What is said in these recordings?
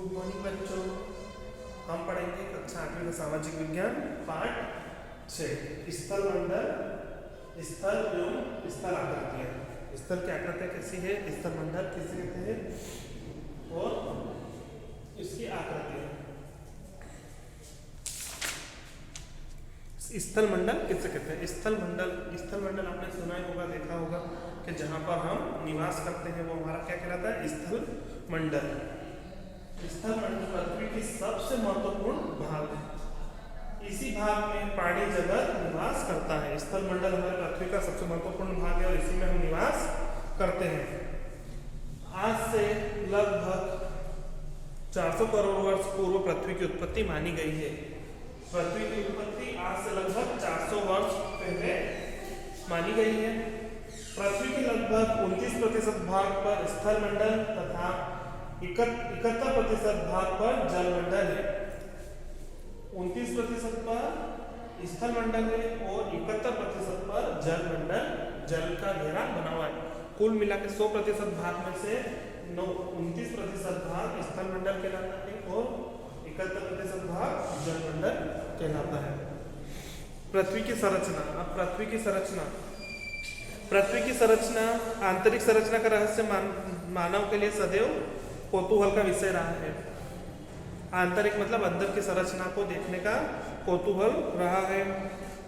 Good morning बच्चों। हम पढ़ेंगे कक्षा 8वीं का सामाजिक विज्ञान पाठ 6 स्थल मंडल, स्थल एवं स्थल आकृतियाँ। स्थल की आकृतियाँ कैसी है, स्थल मंडल किसे कहते हैं और इसकी आकृतियाँ। स्थल मंडल किसे कहते हैं? स्थल मंडल आपने सुना ही होगा, देखा होगा कि जहाँ पर हम निवास करते हैं वो हमारा क्या कहलाता है? स्थल मंडल। स्थल मंडल पृथ्वी की सबसे महत्वपूर्ण भाग है। इसी भाग में प्राणी जगत निवास करता है। स्थल मंडल हमारे पृथ्वी का सबसे महत्वपूर्ण भाग है और इसी में हम निवास करते हैं। आज से लगभग 400 करोड़ वर्ष पूर्व पृथ्वी की उत्पत्ति मानी गई है। पृथ्वी की उत्पत्ति आज से लगभग 400 वर्ष पहले मानी गई है। पृथ्वी के लगभग 29% भाग पर स्थल मंडल तथा 71% भाग पर जल मंडल है। 29% पर स्थल मंडल है और 71% पर जल मंडल, जल का घेरा बना हुआ है। कुल मिला के 100% भाग में से 29% भाग स्थल मंडल कहलाता है और 71% भाग जल मंडल कहलाता है। पृथ्वी की संरचना। अब पृथ्वी की संरचना, आंतरिक संरचना का रहस्य मानव के लिए सदैव कौतूहल का विषय रहा है। आंतरिक मतलब अंदर की संरचना को देखने का कौतूहल रहा है।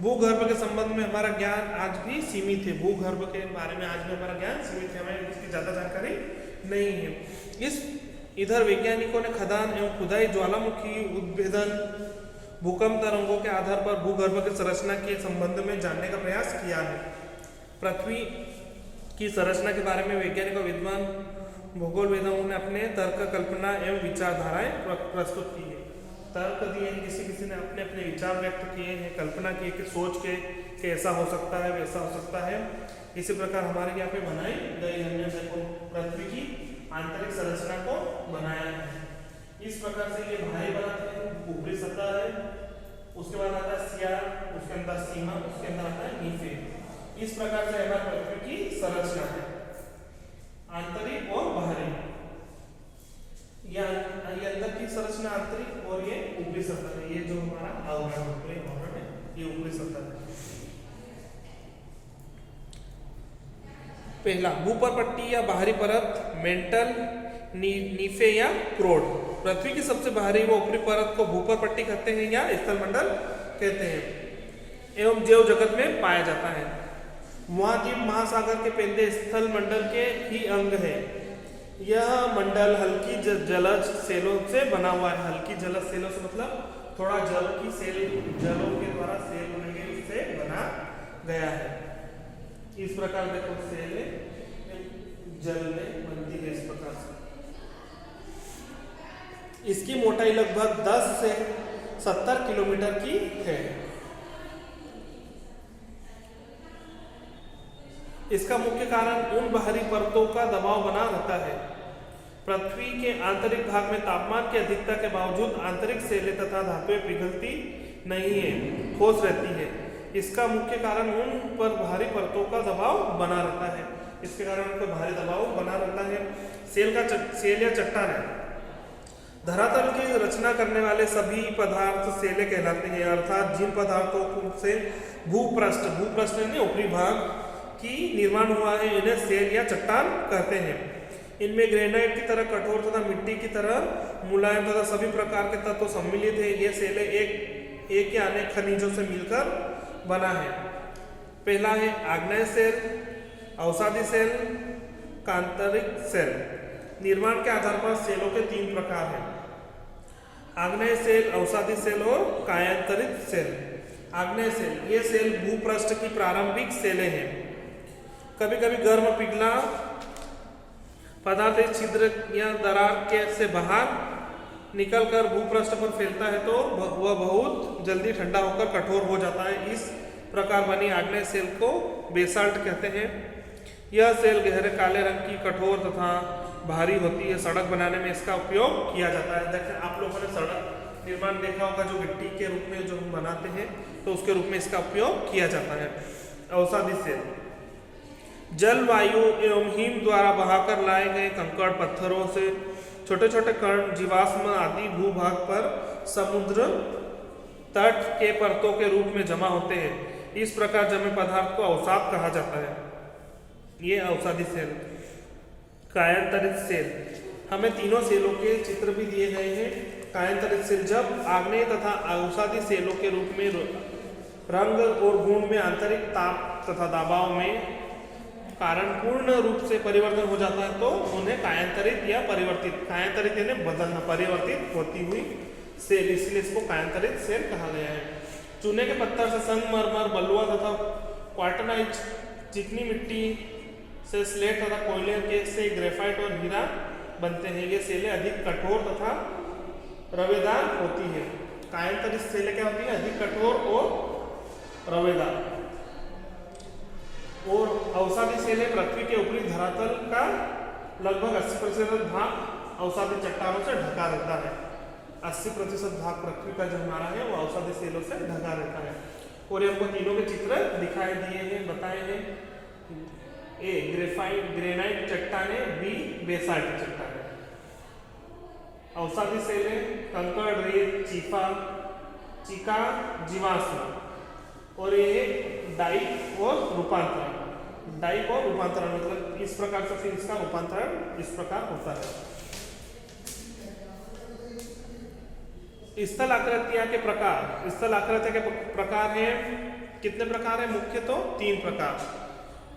भूगर्भ के संबंध में हमारा ज्ञान आज भी सीमित है। भूगर्भ के बारे में आज भी हमारा ज्ञान सीमित है, हमें इसकी ज्यादा जानकारी नहीं है। इधर वैज्ञानिकों ने खदान एवं खुदाई, ज्वालामुखी उद्भेदन, भूकंप तरंगों के आधार पर भूगर्भ की संरचना के संबंध में जानने का प्रयास किया है। पृथ्वी की संरचना के बारे में वैज्ञानिक और विद्वान भूगोलवेदाओं ने अपने तर्क, कल्पना एवं विचारधाराएं प्रस्तुत की है। तर्क दिए हैं, किसी ने अपने अपने विचार व्यक्त किए हैं, कल्पना की कि सोच के कि ऐसा हो सकता है, वैसा हो सकता है। इसी प्रकार हमारे यहाँ पे बनाई गई, हमने देखो पृथ्वी की आंतरिक संरचना को बनाया है। इस प्रकार से ये भारी बनाते हैं। ऊपरी सतह है, उसके बाद आता है सियार, उसके अंदर सीमा, उसके अंदर आता है नीफे। इस प्रकार से हमारी पृथ्वी की संरचना है, आंतरिक और बाहरी। ये अंदर की संरचना आंतरिक और ये ऊपरी सतह है। ये जो हमारा आवरण है ये ऊपरी सतह है। पहला भूपर पट्टी या बाहरी परत, मेंटल, नीफे या क्रोड। पृथ्वी की सबसे बाहरी व ऊपरी परत को भूपर पट्टी कहते हैं या स्थल मंडल कहते हैं एवं जैव जगत में पाया जाता है। महाद्वीप महासागर के पेंदे स्थल मंडल के ही अंग है। यह मंडल हल्की जलज सेलों से बना हुआ है। हल्की जलज सेलों से मतलब थोड़ा जल की सेल, जलों के द्वारा सेल बनेंगे, इससे बना गया है। इस प्रकार देखो सेल जल में बनती है इस प्रकार से। इसकी मोटाई लगभग 10 से 70 किलोमीटर की है। इसका मुख्य कारण उन बाहरी परतों का दबाव बना रहता है। पृथ्वी के आंतरिक भाग में तापमान की अधिकता के बावजूद आंतरिक सेलें तथा धातुएं पिघलती नहीं है, ठोस रहती है। इसका मुख्य कारण उन पर भारी परतों का दबाव बना रहता है। इसके कारण उन पर भारी दबाव बना रहता है। सेल या चट्टान है। धरातल की रचना करने वाले सभी पदार्थ सेलें कहलाते हैं, अर्थात जिन पदार्थों से भूपृष्ठ यानी ऊपरी भाग की निर्माण हुआ है इन्हें सेल या चट्टान कहते हैं। इनमें ग्रेनाइट की तरह कठोर तथा मिट्टी की तरह मुलायम तथा सभी प्रकार के तत्व सम्मिलित है। ये सेलें एक या अनेक खनिजों से मिलकर बना है। पहला है आग्नेय सेल, अवसादी सेल, कांतरिक सेल। निर्माण के आधार पर सेलों के 3 प्रकार हैं, आग्नेय सेल, अवसादी सेल और कायांतरित सेल। आग्नेय सेल, ये सेल भूपृष्ठ की प्रारंभिक सेलें हैं। कभी कभी गर्म पिघला पदार्थ इस छिद्र या दरार के से बाहर निकलकर भूपृष्ठ पर फैलता है तो वह बहुत जल्दी ठंडा होकर कठोर हो जाता है। इस प्रकार बनी आग्नेय सेल को बेसाल्ट कहते हैं। यह सेल गहरे काले रंग की, कठोर तथा भारी होती है। सड़क बनाने में इसका उपयोग किया जाता है। देखिए आप लोगों ने सड़क निर्माण देखा होगा, जो गिट्टी के रूप में जो हम बनाते हैं तो उसके रूप में इसका उपयोग किया जाता है। अवसादी सेल, जलवायु एवं हिम द्वारा बहाकर लाए गए कंकड़ पत्थरों से छोटे छोटे कण जीवाश्म आदि भूभाग पर समुद्र तट के परतों के रूप में जमा होते हैं। इस प्रकार जमे पदार्थ को अवसाद कहा जाता है। ये अवसादी सेल। कायांतरित सेल, हमें तीनों सेलों के चित्र भी दिए गए हैं। कायांतरित सेल जब आग्नेय तथा अवसादी सेलों के रूप में रंग और गुण में आंतरिक ताप तथा दबाव में कारण पूर्ण रूप से परिवर्तन हो जाता है तो उन्हें कायांतरित या परिवर्तित, कायांतरित यानी बदलना, परिवर्तित होती हुई सेल, इसलिए इसको कायांतरित सेल कहा गया है। चूने के पत्थर से संगमरमर, बलुआ तथा क्वार्टनाइज, चिकनी मिट्टी से स्लेट तथा कोयले के से ग्रेफाइट और हीरा बनते हैं। ये सेलें अधिक कठोर तथा रवेदार होती है। कायांतरित सेलें क्या होती है? अधिक कठोर और रवेदार। और अवसादी सेलें पृथ्वी के ऊपरी धरातल का लगभग 80% भाग अवसादी चट्टानों से ढका रहता है। 80% भाग पृथ्वी का जो हमारा है वो अवसादी सेलों से ढका रहता है। और ये हमको तीनों के चित्र दिखाई दिए हैं, बताए हैं। ए ग्रेनाइट चट्टाने, बी बेसाल्ट चट्टाने। अवसादी सेलें कंकड़, रेत, चीका, जीवाश्म। और ये डाइक और रूपांतरण। डाइक और रूपांतरण मतलब इस प्रकार से फिर इसका रूपांतरण इस प्रकार होता है। स्थल आकृतियां के प्रकार। स्थल आकृतियां के प्रकार है, कितने प्रकार है? मुख्य तो 3 प्रकार।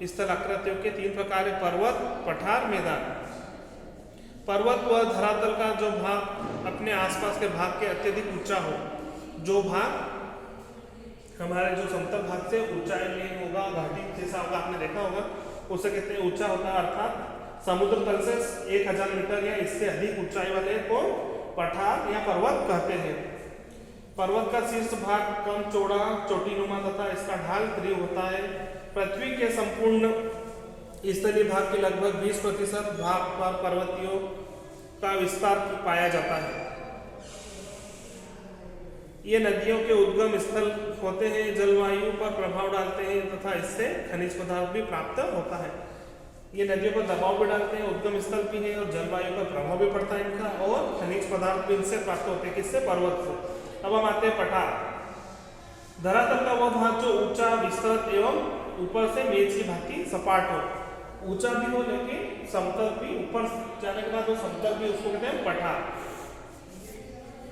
स्थल आकृतियों के 3 प्रकार है: पर्वत, पठार, मैदान। पर्वत वह धरातल का जो भाग अपने आसपास के भाग के अत्यधिक ऊंचा हो, जो भाग हमारे जो समतल भाग से ऊंचाई में होगा, घाटी जैसा होगा, आपने देखा होगा, उसे कहते हैं ऊंचा होता है। अर्थात समुद्र तल से 1000 मीटर या इससे अधिक ऊंचाई वाले को पठार या पर्वत कहते हैं। पर्वत का शीर्ष भाग कम चौड़ा, चोटीनुमा तथा इसका ढाल तीव्र होता है। पृथ्वी के संपूर्ण स्थलीय भाग के लगभग 20% भाग पर पर्वतियों का विस्तार पाया जाता है। ये नदियों के उद्गम स्थल होते हैं, जलवायु पर प्रभाव डालते हैं तथा इससे खनिज पदार्थ भी प्राप्त होता है। ये नदियों पर दबाव भी डालते हैं, उद्गम स्थल भी है और जलवायु पर प्रभाव भी पड़ता है इनका, और खनिज पदार्थ भी इनसे प्राप्त होते हैं। किससे? पर्वत से। अब हम आते हैं पठार। धरातल का वह भाग जो ऊंचा, विस्तृत एवं ऊपर से मेज की भांति सपाट हो। ऊंचा भी हो लेकिन समतल भी, ऊपर जाने के बाद वो समतल भी, उसको कहते हैं पठार।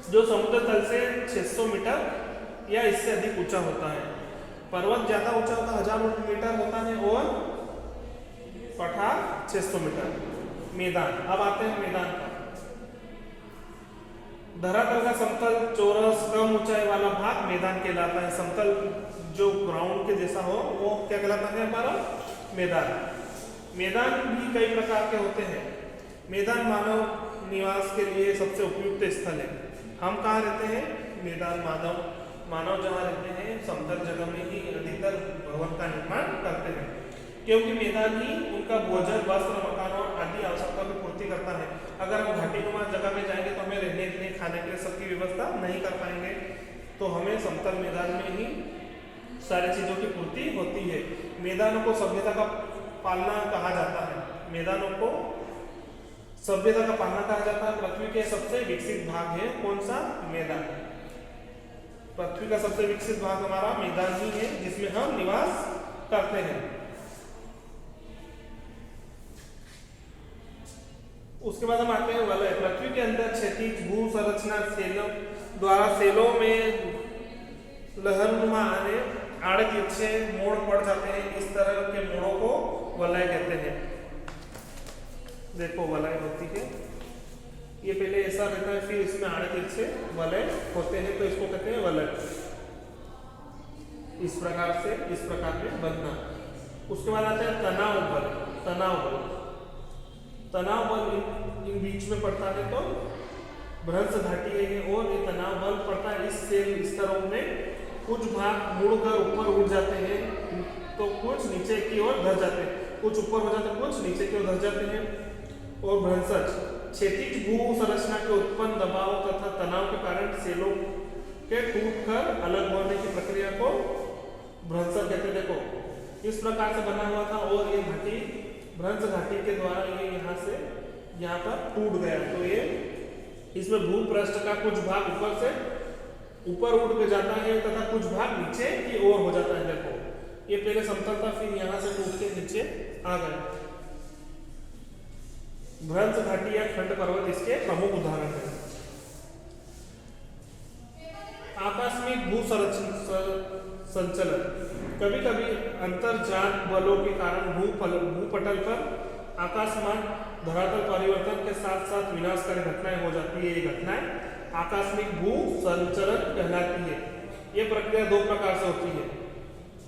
जो समुद्र तल से 600 मीटर या इससे अधिक ऊंचा होता है। पर्वत ज्यादा ऊंचा होता है, 1000 मीटर होता है, और पठार 600 मीटर। मैदान। अब आते हैं मैदान पर। धरातल का समतल, चौरस, कम ऊंचाई वाला भाग मैदान कहलाता है। समतल जो ग्राउंड के जैसा हो वो क्या कहलाता है? हमारा मैदान। मैदान भी कई प्रकार के होते हैं। मैदान मानव निवास के लिए सबसे उपयुक्त स्थल है। हम कहाँ रहते हैं? मैदान। मानव जहाँ रहते हैं समतल जगह में ही अधिकतर भवन का निर्माण करते हैं, क्योंकि मैदान ही उनका भोजन, वस्त्र, मकान और आदि आवश्यकता की पूर्ति करता है। अगर हम घाटीनुमा जगह में जाएंगे तो हमें रहने के लिए, खाने के लिए सबकी व्यवस्था नहीं कर पाएंगे, तो हमें समतल मैदान में ही सारी चीजों की पूर्ति होती है। मैदानों को सभ्यता का पालना कहा जाता है। मैदानों को सभ्यता का पालना कहा जाता है। पृथ्वी के सबसे विकसित भाग है कौन सा? मैदान। पृथ्वी का सबसे विकसित भाग हमारा मैदान ही है, जिसमें हम निवास करते हैं। उसके बाद हम आते हैं वलय। पृथ्वी के अंदर क्षैतिज भू संरचना सेलों द्वारा सेलों में लहरनुमा आड़े तिरछे मोड़ पड़ जाते हैं। इस तरह के मोड़ों को वलय कहते हैं। देखो वलय होती है, ये पहले ऐसा रहता है, फिर इसमें आड़े तिरछे वलय होते हैं, तो इसको कहते हैं वलय। इस प्रकार से, इस प्रकार में बनना। उसके बाद आता है तनाव बल। तनाव बल इन बीच में पड़ता है तो भ्रंश घाटी है, और ये तनाव बल पड़ता है इस सेल स्तरों में। कुछ भाग मुड़कर ऊपर उठ जाते हैं तो कुछ नीचे की ओर धर जाते हैं, कुछ ऊपर हो जाते हैं, कुछ नीचे की ओर धर जाते हैं। और भ्रंशज क्षैतिज भू संरचना के उत्पन्न दबाव तथा तनाव के कारण सेलों के टूटकर अलग होने की प्रक्रिया को भ्रंशज कहते हैं। देखो इस प्रकार से बना हुआ था और ये घाटी भ्रंश घाटी के द्वारा ये यहाँ से यहाँ पर टूट गया। तो ये इसमें भूपृष्ठ का कुछ भाग ऊपर से ऊपर उठ के जाता है तथा कुछ भाग नीचे की ओर हो जाता है। देखो ये पहले समतल था, फिर यहाँ से टूट के नीचे आ गया। भ्रंश घाटी या खंड पर्वत इसके प्रमुख उदाहरण है। आकस्मिक भू संचलन, कभी कभी अंतर्जात बलों के कारण भूपटल पर अकस्मात धरातल परिवर्तन के साथ साथ विनाशकारी घटनाएं हो जाती है। ये घटनाएं आकस्मिक भू संचलन कहलाती है। ये प्रक्रिया दो प्रकार से होती है।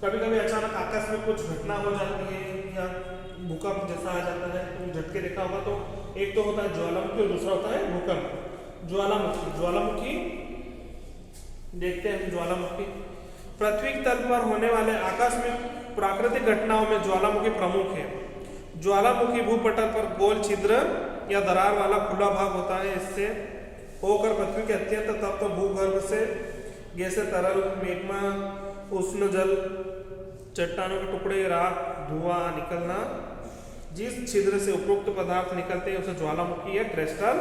कभी कभी अचानक आकस्मिक कुछ घटना हो जाती है या भूकंप जैसा आ जाता है, तुम झटके देखा होगा। तो एक तो होता है ज्वालामुखी और दूसरा होता है भूकंप। ज्वालामुखी देखते हैं। ज्वालामुखी पृथ्वी तल पर होने वाले आकस्मिक प्राकृतिक घटनाओं में ज्वालामुखी प्रमुख है। ज्वालामुखी भूपटल पर गोल छिद्र या दरार वाला खुला भाग होता है। इससे होकर पृथ्वी के अत्यंत तप्त भूगर्भ से गैसें, तरल मैग्मा, उष्ण जल, चट्टानों के टुकड़े, राख, धुआं निकलना। जिस छिद्र से उपरोक्त पदार्थ निकलते हैं उसे ज्वालामुखी या क्रिस्टल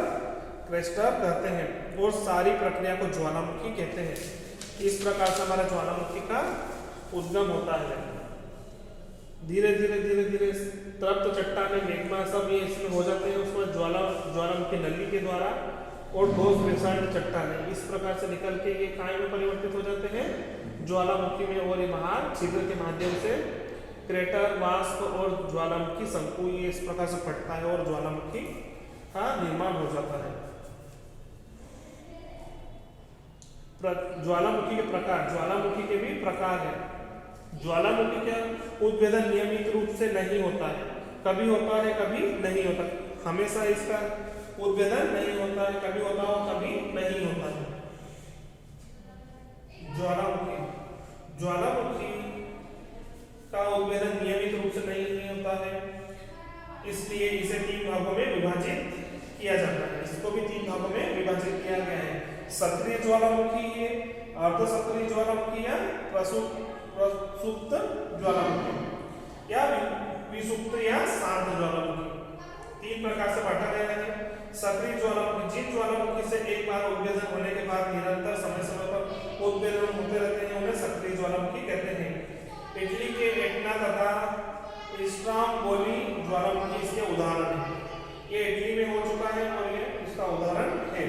कहते हैं और सारी प्रक्रिया को ज्वालामुखी कहते हैं। इस प्रकार से हमारा ज्वालामुखी का उद्गम होता है। धीरे धीरे तप्त चट्टानें, मैग्मा सब ये इसमें हो जाते हैं। उसमें ज्वालामुखी नली के द्वारा और ठोस विषाक्त चट्टानें इस प्रकार से निकल के ये काय में परिवर्तित हो जाते हैं ज्वालामुखी में। और ये बाहर छिद्र के माध्यम से क्रेटर, वाष्प और ज्वालामुखी शंकु ये इस प्रकार से फटता है और ज्वालामुखी का निर्माण हो जाता है। ज्वालामुखी के प्रकार, ज्वालामुखी के भी प्रकार है। ज्वालामुखी का उद्भेदन नियमित रूप से नहीं होता है, कभी होता है कभी नहीं होता। हमेशा इसका उद्भेदन नहीं होता है, कभी होता हो कभी नहीं होता है। ज्वालामुखी का उद्भेदन नियमित रूप से नहीं होता है, इसलिए इसे 3 भागों में विभाजित किया जाता है। इसको भी 3 भागों में विभाजित किया गया है। सक्रिय ज्वालामुखी है, अर्ध सक्रिय ज्वालामुखी या प्रसुप्त ज्वालामुखी या विसुप्त या शांत ज्वालामुखी। 3 प्रकार से बांटा गया है। सक्रिय ज्वालामुखी, जिन ज्वालामुखी से एक बार उद्भेदन होने के बाद निरंतर समय पर उद्भेदन होते रहते हैं उन्हें सक्रिय ज्वालामुखी कहते हैं। इटली के एटना तथा इस्ट्राम्बोली ज्वालामुखी इसके उदाहरण है। ये इटली में हो चुका है और ये इसका उदाहरण है।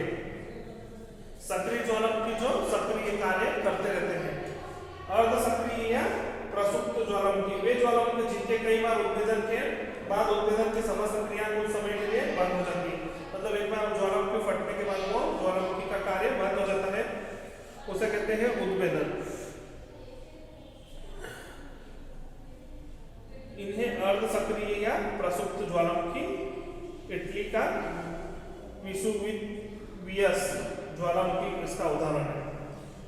सक्रिय ज्वालामुखी जो सक्रिय कार्य करते रहते हैं। अर्ध सक्रिय या प्रसुप्त ज्वालामुखी, वे ज्वालामुखी जिनके कई बार उद्भेदन के बाद उद्भेदन की समस्त क्रिया कुछ समय के लिए बंद हो जाती है। मतलब एक बार ज्वालामुखी फटने के बाद वो ज्वालामुखी का कार्य बंद हो जाता है, उसे कहते हैं उद्भेदन। इन्हें अर्ध सक्रिय या प्रसुप्त ज्वालामुखी, इटली का विसुवियस ज्वालामुखी इसका उदाहरण है।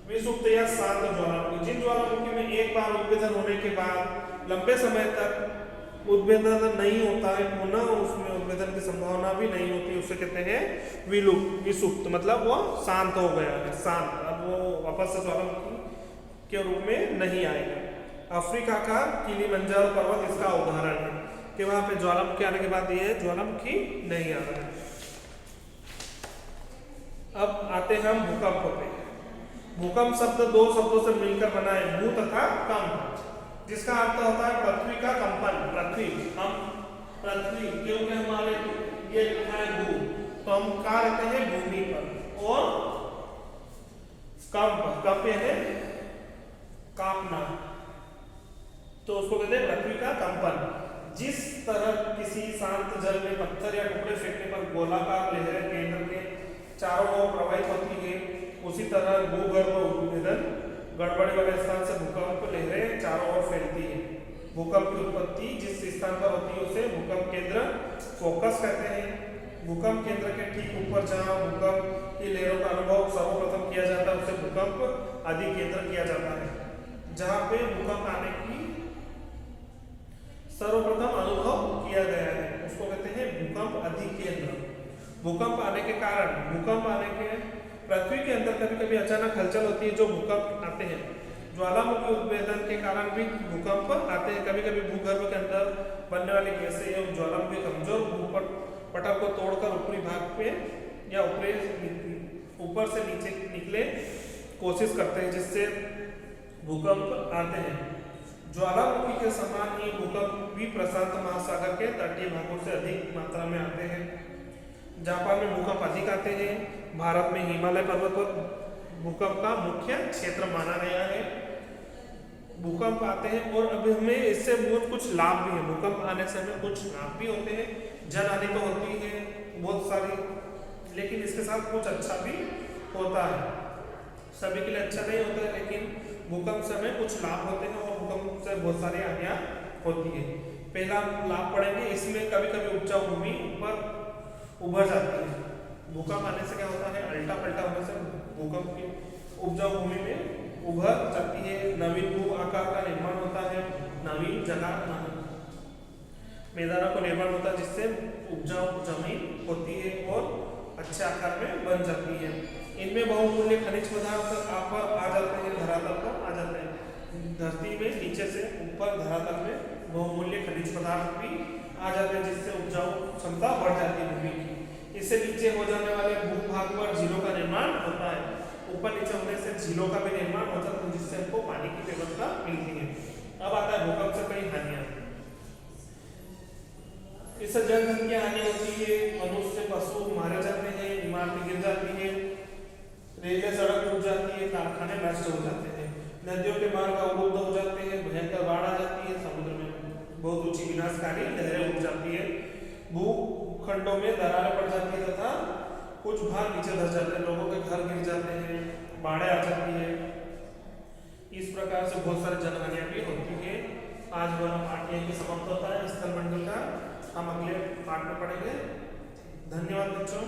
विसुप्त या शांत ज्वालामुखी, जिन ज्वालामुखी में एक बार उद्भेदन होने के बाद लंबे समय तक उद्भेदन नहीं होता है, पुनः उसमें उद्भेदन की संभावना भी नहीं होती, उसे कहते हैं विसुप्त। मतलब वो शांत हो गया है, शांत, अब वो वापस से ज्वालामुखी के रूप में नहीं आएगा। अफ्रीका का किलिमंजारो पर्वत इसका उदाहरण है कि वहां पे ज्वालामुखी आने के बाद ये ज्वालामुखी नहीं आ रहा है। अब आते हैं हम भूकंप पे। भूकंप शब्द 2 शब्दों से मिलकर बना है, भू तथा कंप, जिसका अर्थ होता है पृथ्वी का कंपन। पृथ्वी क्योंकि हमारे ये लिखा है भू, तो हम कहाँ रहते हैं, भूमि पर। और कंप है कांपना, तो उसको कहते हैं पृथ्वी का कंपन। जिस तरह किसी शांत जल में पत्थर या टुकड़े फेंकने पर गोलाकार लहरें केंद्र के चारों ओर प्रवाहित होती है, उसी तरह भूगर्भ उद्भेदन गड़बड़ी वाले स्थान से भूकंप लहरें चारों ओर फैलती है। भूकंप की उत्पत्ति जिस स्थान पर होती है उसे भूकंप केंद्र फोकस कहते हैं। भूकंप केंद्र के ठीक ऊपर जहां भूकंप की लहरों का अनुभव सर्वप्रथम किया जाता है उसे भूकंप अधिकेंद्र किया जाता है। जहां पे भूकंप आने की सर्वप्रथम अनुभव किया गया है उसको कहते हैं भूकंप अधिकेंद्र। भूकंप आने के कारण, भूकंप आने के पृथ्वी के अंदर कभी कभी अचानक हलचल होती है जो भूकंप आते हैं। ज्वालामुखी उद्भेदन के कारण भी भूकंप आते हैं। कभी कभी भूगर्भ के अंदर बनने वाली गैसें एवं ज्वालामुखी कमजोर पटल को तोड़कर ऊपरी भाग पे या ऊपर से नीचे निकले कोशिश करते हैं, जिससे भूकंप आते हैं। ज्वालामुखी के समान ही भूकंप भी प्रशांत महासागर के तटीय भागों से अधिक मात्रा में आते हैं। जापान में भूकंप अधिक आते हैं। भारत में हिमालय पर्वत पर भूकंप का मुख्य क्षेत्र माना गया है। भूकंप आते हैं और अभी हमें इससे बहुत कुछ लाभ भी है। भूकंप आने से हमें कुछ लाभ भी होते हैं, जनहानि तो होती है बहुत सारी, लेकिन इसके साथ कुछ अच्छा भी होता है। सभी के लिए अच्छा नहीं होता है, लेकिन भूकंप से हमें कुछ लाभ होते हैं और भूकंप से बहुत सारी हानियां होती है। पहला लाभ पढ़ेंगे, इसमें कभी कभी उपजाऊ भूमि ऊपर उभर जाती है। भूकंप आने से क्या होता है, अल्टा पलटा होने से भूकंप की उपजाऊ भूमि में उभर जाती है, नवीन भू आकार का निर्माण होता है, नवीन जगह मैदानों का निर्माण होता है, जिससे उपजाऊ जमीन होती है और अच्छे आकार में बन जाती है। इनमें बहुमूल्य खनिज पदार्थ आ जाते हैं, धरातल पर आ जाते हैं। धरती में नीचे से ऊपर धरातल में बहुमूल्य खनिज पदार्थ भी आ जाते हैं, जिससे उपजाऊ क्षमता बढ़ जाती है भूमि की। इससे नीचे हो जाने वाले भूभाग पर झीलों का निर्माण होता है। ऊपर नीचे होने से झीलों का भी निर्माण होता है, जिससे हमको पानी की व्यवस्था मिलती है। अब आता है भूकंप से कई हानियां। इससे जनधन की हानि होती है, मनुष्य पशु मारे जाते हैं, इमारतें गिर जाती है, रेलवे सड़क टूट जाती है, कारखाने नष्ट हो जाते हैं, नदियों के मार्ग अवरुद्ध हो जाते हैं, भयंकर बाढ़ आ जाती है, समुद्र में बहुत ऊंची विनाशकारी लहरें उठ जाती है, भूखंडों में दरारें पड़ जाती है तथा कुछ भाग नीचे धस जाते हैं, लोगों के घर गिर जाते हैं, बाढ़ें आ जाती है। इस प्रकार से बहुत सारी जनहानियां भी होती है। आज हमारा पाठ यहीं समाप्त होता है स्थल मंडल का। हम अगले पाठ में पढ़ेंगे। धन्यवाद बच्चों।